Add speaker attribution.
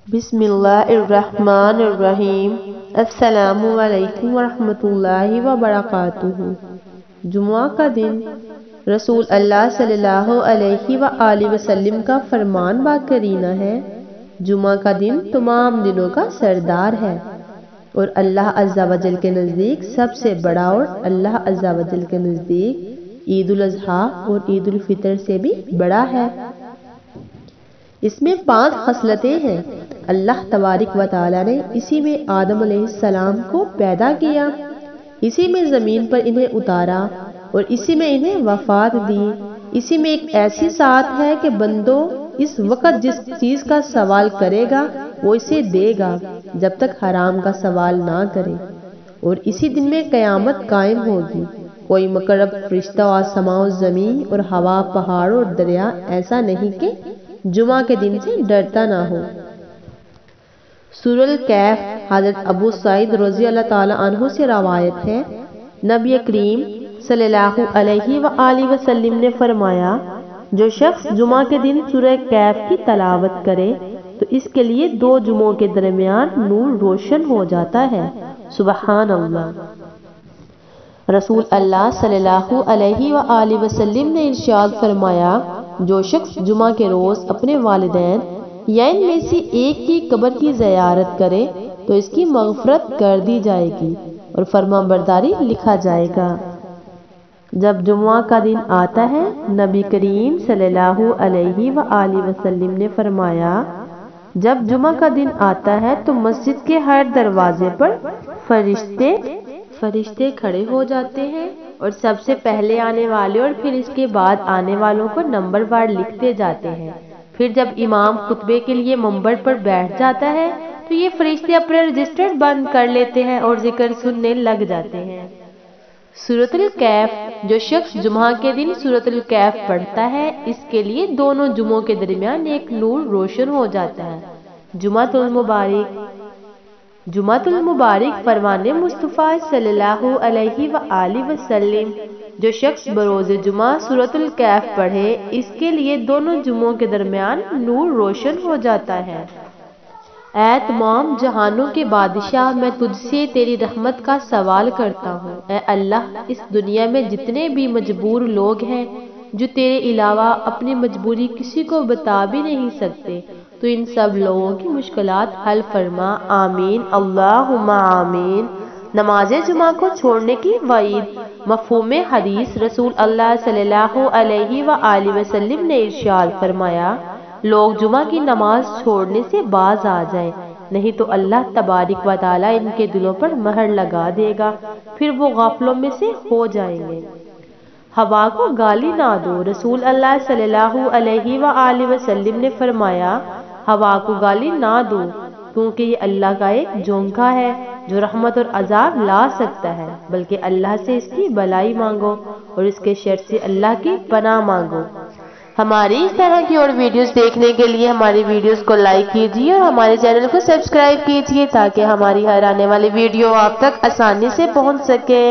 Speaker 1: بسم اللہ الرحمن الرحیم۔ السلام علیکم ورحمۃ اللہ وبرکاتہ۔ جمعہ کا دن رسول اللہ صلی اللہ علیہ وآلہ وسلم کا فرمان با کرینہ ہے۔ جمعہ کا دن تمام دنوں کا سردار ہے اور اللہ عز و جل کے نزدیک سب سے بڑا، اور اللہ عز و جل کے نزدیک عید الاضحیٰ اور عید الفطر سے بھی بڑا ہے۔ اس میں 5 خصلتیں ہیں۔ اللہ تبارک و تعالی نے اسی میں آدم علیہ السلام کو پیدا کیا، اسی میں زمین پر انہیں اتارا اور اسی میں انہیں وفات دی۔ اسی میں ایک ایسی ساتھ ہے کہ بندوں اس وقت جس چیز کا سوال کرے گا وہ اسے دے گا جب تک حرام کا سوال نہ کرے، اور اسی دن میں قیامت قائم ہوگی۔ کوئی مقرب فرشتہ و آسماں و زمین اور ہوا، پہاڑ اور دریا ایسا نہیں کہ جمعہ کے دن سے ڈرتا نہ ہو۔ سورۃ الکہف حضرت ابو سعید رضی اللہ تعالی عنہ سے روایت ہے، نبی کریم صلی اللہ علیہ وآلہ وسلم نے فرمایا، جو شخص جمعہ کے دن سورہ کہف کی تلاوت کرے تو اس کے لیے 2 جمعوں کے درمیان نور روشن ہو جاتا ہے۔ سبحان اللہ۔ رسول اللہ صلی اللہ علیہ وآلہ وسلم نے ارشاد فرمایا، جو شخص جمعہ کے روز اپنے والدین یا ان میں سے ایک کی قبر کی زیارت کرے تو اس کی مغفرت کر دی جائے گی اور فرما برداری لکھا جائے گا۔ جب جمعہ کا دن آتا ہے، نبی کریم صلی اللہ علیہ وآلہ وسلم نے فرمایا، جب جمعہ کا دن آتا ہے تو مسجد کے ہر دروازے پر فرشتے کھڑے ہو جاتے ہیں اور سب سے پہلے آنے والے اور پھر اس کے بعد آنے والوں کو نمبر وار لکھتے جاتے ہیں۔ پھر جب امام خطبے کے لیے منبر پر بیٹھ جاتا ہے تو یہ فرشتے اپنے رجسٹر بند کر لیتے ہیں اور ذکر سننے لگ جاتے ہیں۔ سورۃ الکہف، جو شخص جمعہ کے دن سورۃ الکہف پڑھتا ہے اس کے لیے دونوں جمعوں کے درمیان ایک نور روشن ہو جاتا ہے۔ جمعۃ المبارک فرمان مصطفیٰ صلی اللہ علیہ وآلہ وسلم، جو شخص بروز جمعہ سورۃ الکہف پڑھے اس کے لیے دونوں جمعوں کے درمیان نور روشن ہو جاتا ہے۔ اے تمام جہانوں کے بادشاہ، میں تجھ سے تیری رحمت کا سوال کرتا ہوں۔ اے اللہ، اس دنیا میں جتنے بھی مجبور لوگ ہیں جو تیرے علاوہ اپنی مجبوری کسی کو بتا بھی نہیں سکتے، تو ان سب لوگوں کی مشکلات حل فرما، آمین اللہم آمین۔ نماز جمعہ کو چھوڑنے کی وعید۔ مفہوم حدیث، رسول اللہ صلی اللہ علیہ وآلہ وسلم نے ارشاد فرمایا، لوگ جمعہ کی نماز چھوڑنے سے باز آ جائیں، نہیں تو اللہ تبارک و تعالی ان کے دلوں پر مہر لگا دے گا، پھر وہ غافلوں میں سے ہو جائیں گے۔ ہوا کو گالی نہ دو، رسول اللہ صلی اللہ علیہ وآلہ وسلم نے فرمایا، ہوا کو گالی نہ دو کیونکہ یہ اللہ کا ایک جھونکا ہے جو رحمت اور عذاب لا سکتا ہے، بلکہ اللہ سے اس کی بھلائی مانگو اور اس کے شر سے اللہ کی پناہ مانگو۔ ہماری اس طرح کی اور ویڈیوز دیکھنے کے لیے ہماری ویڈیوز کو لائک کیجیے اور ہمارے چینل کو سبسکرائب کیجیے تاکہ ہماری ہر آنے والی ویڈیو آپ تک آسانی سے پہنچ سکے۔